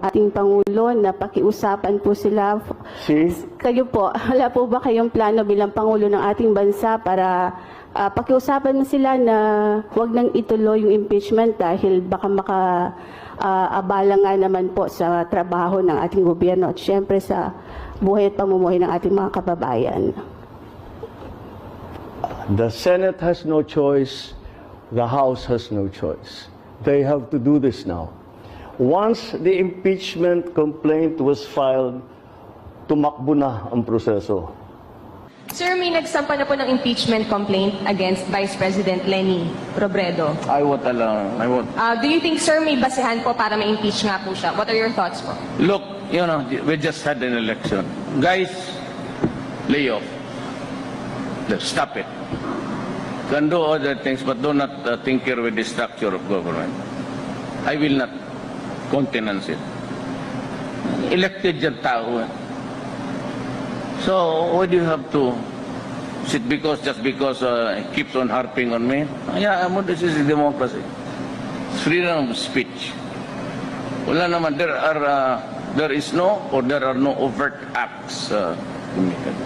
ating Pangulo na pakiusapan po sila. Kayo po, wala po ba kayong plano bilang Pangulo ng ating bansa para pakiusapan mo sila na huwag nang ituloy yung impeachment dahil baka abala nga naman po sa trabaho ng ating gobyerno at syempre sa buhay at pamumuhay ng ating mga kababayan? The Senate has no choice. The House has no choice. They have to do this now. Once the impeachment complaint was filed, tumakbo na ang proseso. Sir, may nagsampa na po ng impeachment complaint against Vice President Leni Robredo. I won't allow. Do you think, sir, may basehan po para ma-impeach nga po siya? What are your thoughts po? Look, you know, we just had an election. Guys, lay off. Stop it. Can do other things, but do not tinker with the structure of government. I will not countenance it. Elected yung tao. So, why do you have to sit just because he keeps on harping on me? Yeah, this is democracy. It's freedom of speech. Wala naman, there are no overt acts committed.